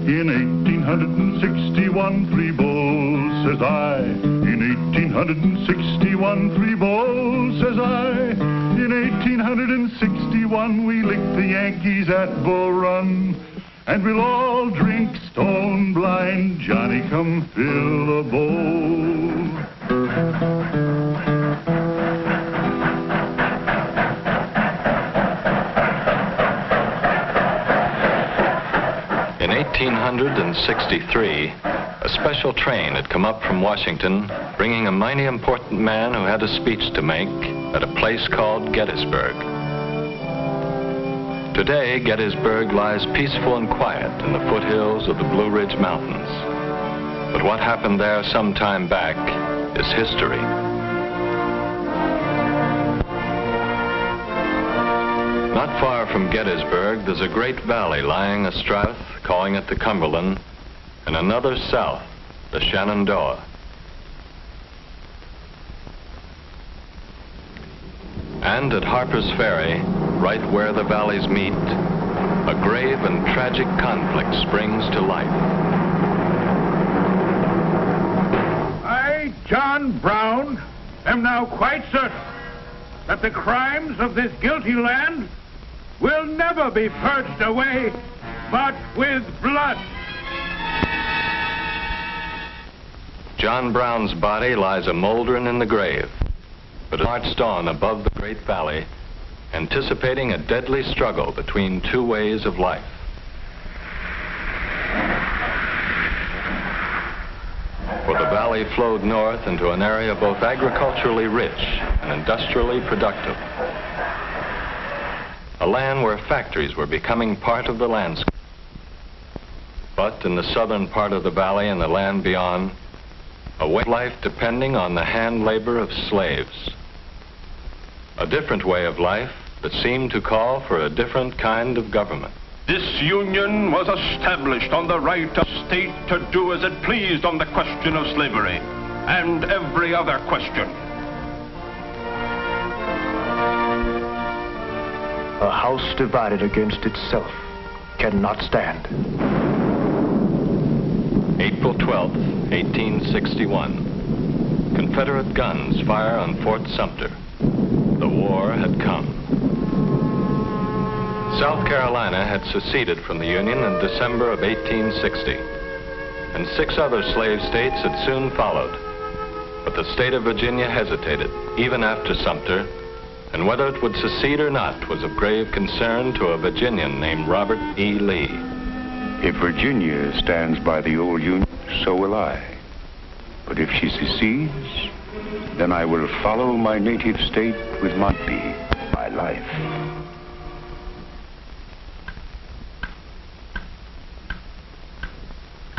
In 1861, 3 bulls, says I. In 1861, 3 bulls, says I. In 1861, we licked the Yankees at Bull Run. And we'll all drink stone blind. Johnny, come fill a bowl. In 1863, a special train had come up from Washington, bringing a mighty important man who had a speech to make at a place called Gettysburg. Today, Gettysburg lies peaceful and quiet in the foothills of the Blue Ridge Mountains. But what happened there some time back is history. Not far from Gettysburg, there's a great valley lying astride, calling it the Cumberland, and another south, the Shenandoah. And at Harper's Ferry, right where the valleys meet, a grave and tragic conflict springs to life. I, John Brown, am now quite certain that the crimes of this guilty land will never be purged away but with blood. John Brown's body lies a moldering in the grave, but it marched on above the great valley, anticipating a deadly struggle between two ways of life. For the valley flowed north into an area both agriculturally rich and industrially productive. A land where factories were becoming part of the landscape. But in the southern part of the valley and the land beyond, a way of life depending on the hand labor of slaves. A different way of life that seemed to call for a different kind of government. This union was established on the right of state to do as it pleased on the question of slavery and every other question. A house divided against itself cannot stand. April 12th, 1861. Confederate guns fire on Fort Sumter. The war had come. South Carolina had seceded from the Union in December of 1860, and 6 other slave states had soon followed. But the state of Virginia hesitated, even after Sumter, and whether it would secede or not was of grave concern to a Virginian named Robert E. Lee. If Virginia stands by the old Union, so will I. But if she secedes, then I will follow my native state with my life.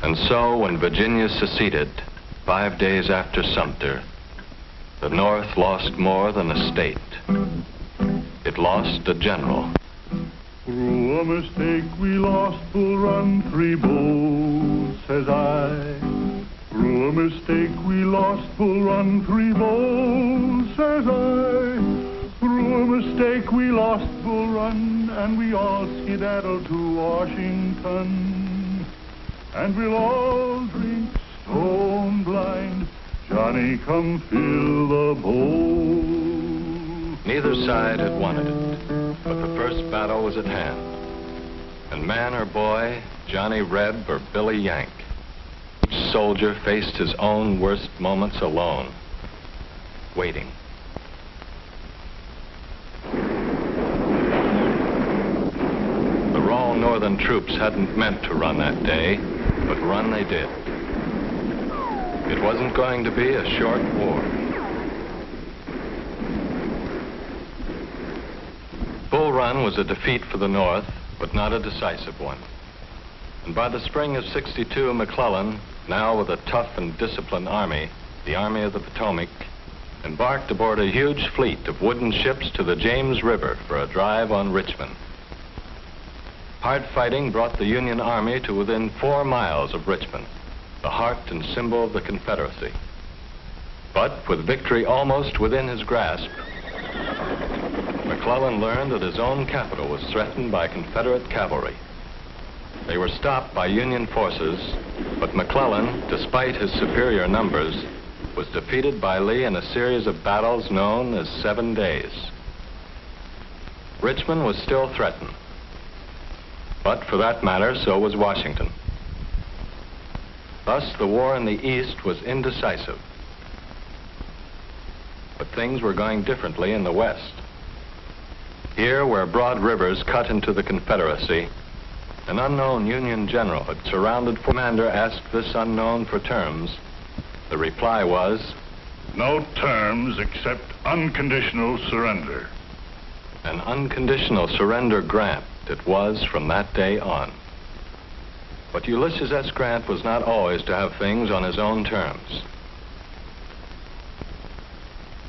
And so, when Virginia seceded, 5 days after Sumter, the North lost more than a state. It lost a general. Through a mistake we lost Bull Run, 3 bulls, says I. Through a mistake we lost Bull Run, 3 bulls, says I. Through a mistake we lost Bull Run, and we all skedaddled to Washington. And we'll all drink stone blind. Johnny, come fill the bowl. Neither side had wanted it, but the first battle was at hand. And man or boy, Johnny Reb or Billy Yank, each soldier faced his own worst moments alone, waiting. The raw northern troops hadn't meant to run that day, but run they did. It wasn't going to be a short war. Bull Run was a defeat for the North, but not a decisive one. And by the spring of '62, McClellan, now with a tough and disciplined army, the Army of the Potomac, embarked aboard a huge fleet of wooden ships to the James River for a drive on Richmond. Hard fighting brought the Union Army to within 4 miles of Richmond, the heart and symbol of the Confederacy. But with victory almost within his grasp, McClellan learned that his own capital was threatened by Confederate cavalry. They were stopped by Union forces, but McClellan, despite his superior numbers, was defeated by Lee in a series of battles known as 7 days. Richmond was still threatened, but for that matter, so was Washington. Thus, the war in the East was indecisive. But things were going differently in the West. Here, where broad rivers cut into the Confederacy, an unknown Union general had surrounded. Commander asked this unknown for terms. The reply was, "No terms except unconditional surrender." an unconditional surrender grant it was from that day on. But Ulysses S. Grant was not always to have things on his own terms.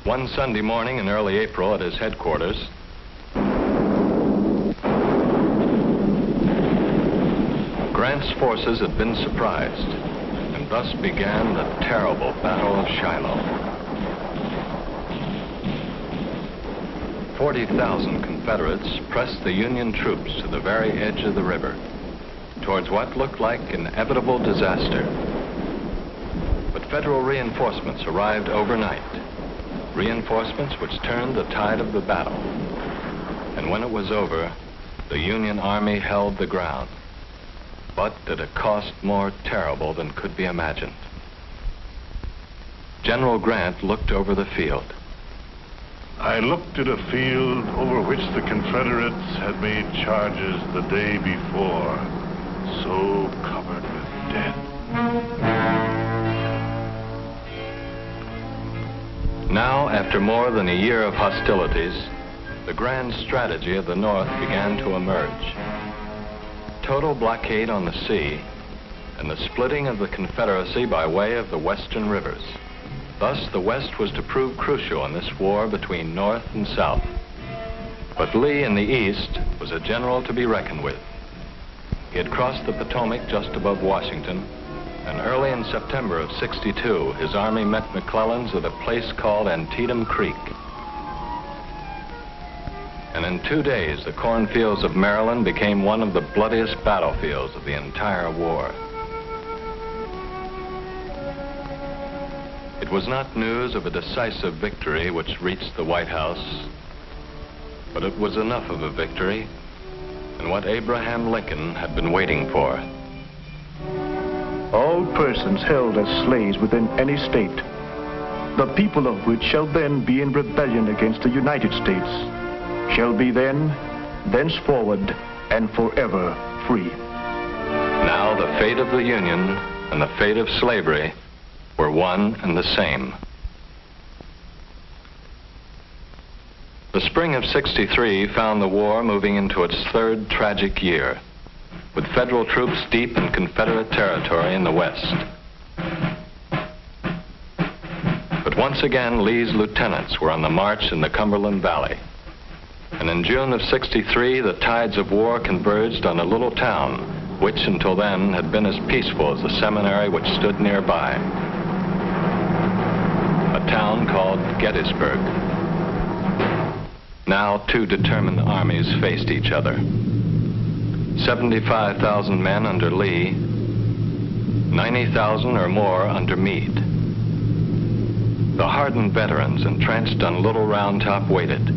One Sunday morning in early April at his headquarters, Grant's forces had been surprised, and thus began the terrible Battle of Shiloh. 40,000 Confederates pressed the Union troops to the very edge of the river, towards what looked like inevitable disaster. But Federal reinforcements arrived overnight, reinforcements which turned the tide of the battle. And when it was over, the Union Army held the ground, but at a cost more terrible than could be imagined. General Grant looked over the field. I looked at a field over which the Confederates had made charges the day before, so covered with death. Now, after more than a year of hostilities, the grand strategy of the North began to emerge. Total blockade on the sea and the splitting of the Confederacy by way of the western rivers. Thus, the West was to prove crucial in this war between North and South. But Lee in the East was a general to be reckoned with. He had crossed the Potomac just above Washington, and early in September of '62, his army met McClellan's at a place called Antietam Creek. And in 2 days, the cornfields of Maryland became one of the bloodiest battlefields of the entire war. It was not news of a decisive victory which reached the White House, but it was enough of a victory and what Abraham Lincoln had been waiting for. All persons held as slaves within any state, the people of which shall then be in rebellion against the United States, shall be then, thenceforward, and forever free. Now the fate of the Union and the fate of slavery were one and the same. The spring of '63 found the war moving into its third tragic year, with Federal troops deep in Confederate territory in the West. But once again, Lee's lieutenants were on the march in the Cumberland Valley. And in June of '63, the tides of war converged on a little town, which until then had been as peaceful as the seminary which stood nearby. A town called Gettysburg. Now, two determined armies faced each other. 75,000 men under Lee, 90,000 or more under Meade. The hardened veterans entrenched on Little Round Top waited.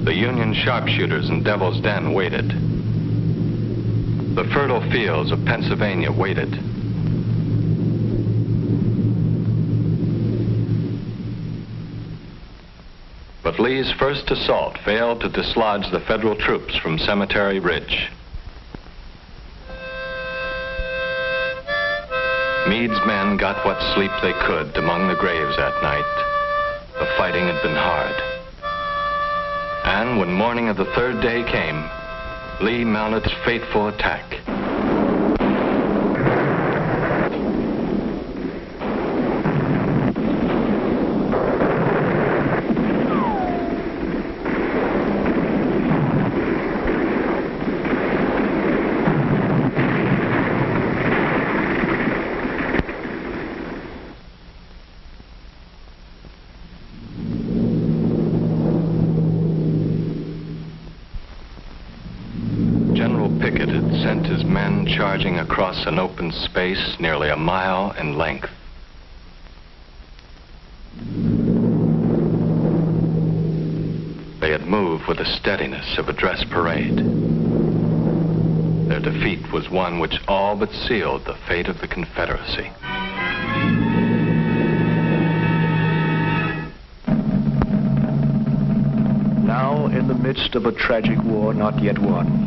The Union sharpshooters in Devil's Den waited. The fertile fields of Pennsylvania waited. But Lee's first assault failed to dislodge the Federal troops from Cemetery Ridge. Meade's men got what sleep they could among the graves that night. The fighting had been hard. And when morning of the third day came, Lee mounted his fateful attack. General General Pickett had sent his men charging across an open space nearly a mile in length. They had moved with the steadiness of a dress parade. Their defeat was one which all but sealed the fate of the Confederacy. Now, in the midst of a tragic war not yet won,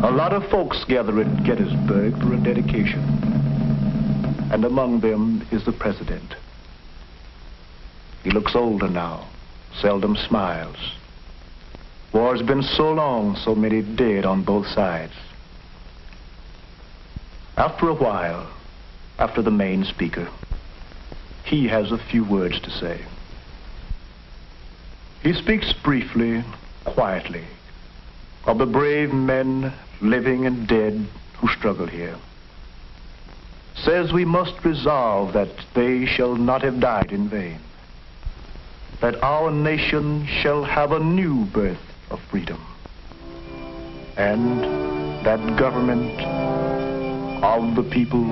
a lot of folks gather at Gettysburg for a dedication. And among them is the president. He looks older now, seldom smiles. War's been so long, so many dead on both sides. After a while, after the main speaker, he has a few words to say. He speaks briefly, quietly, of the brave men, living and dead, who struggle here. Says we must resolve that they shall not have died in vain, that our nation shall have a new birth of freedom, and that government of the people,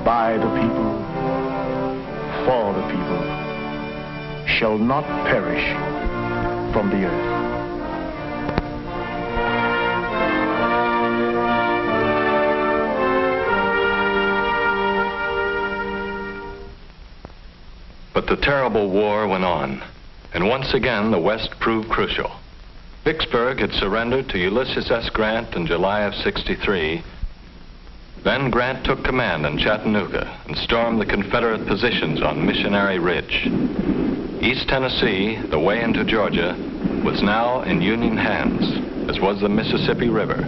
by the people, for the people, shall not perish from the earth. But the terrible war went on, and once again the West proved crucial. Vicksburg had surrendered to Ulysses S. Grant in July of '63. Then Grant took command in Chattanooga and stormed the Confederate positions on Missionary Ridge. East Tennessee, the way into Georgia, was now in Union hands, as was the Mississippi River.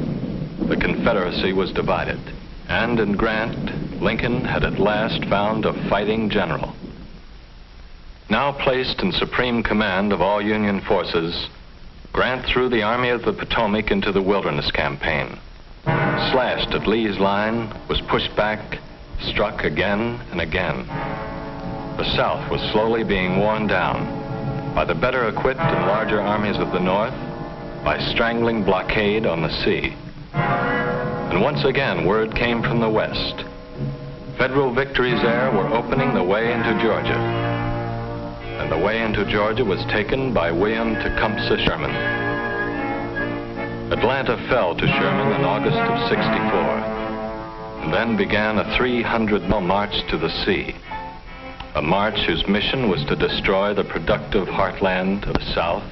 The Confederacy was divided, and in Grant, Lincoln had at last found a fighting general. Now placed in supreme command of all Union forces, Grant threw the Army of the Potomac into the Wilderness Campaign. Slashed at Lee's line, was pushed back, struck again and again. The South was slowly being worn down by the better equipped and larger armies of the North, by strangling blockade on the sea. And once again, word came from the West. Federal victories there were opening the way into Georgia. And the way into Georgia was taken by William Tecumseh Sherman. Atlanta fell to Sherman in August of '64, and then began a 300-mile march to the sea. A march whose mission was to destroy the productive heartland of the South.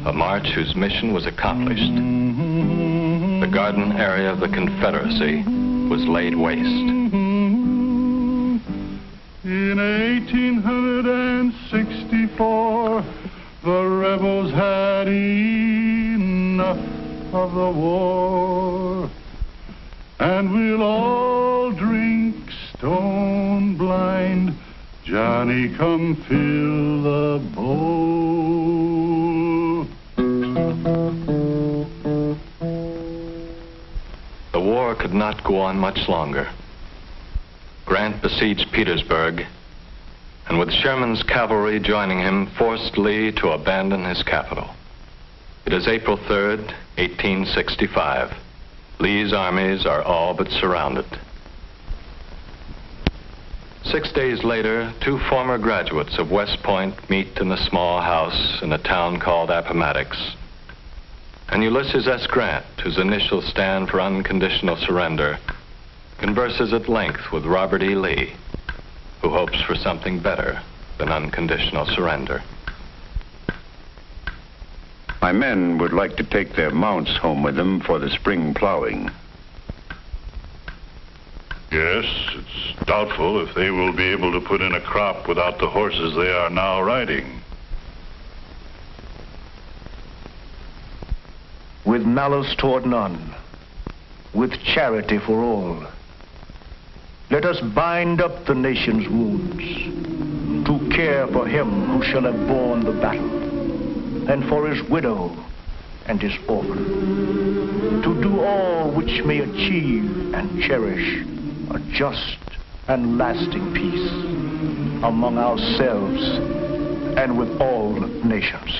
A march whose mission was accomplished. The garden area of the Confederacy was laid waste. In 1864, the rebels had enough of the war, and we'll all drink stone blind. Johnny, come fill the bowl. The war could not go on much longer. Grant besieged Petersburg, and with Sherman's cavalry joining him, forced Lee to abandon his capital. It is April 3rd, 1865. Lee's armies are all but surrounded. 6 days later, two former graduates of West Point meet in a small house in a town called Appomattox. And Ulysses S. Grant, whose initials stand for unconditional surrender, converses at length with Robert E. Lee, who hopes for something better than unconditional surrender. My men would like to take their mounts home with them for the spring plowing. Yes, it's doubtful if they will be able to put in a crop without the horses they are now riding. With malice toward none, with charity for all, let us bind up the nation's wounds, to care for him who shall have borne the battle, and for his widow and his orphan, to do all which may achieve and cherish a just and lasting peace among ourselves and with all nations.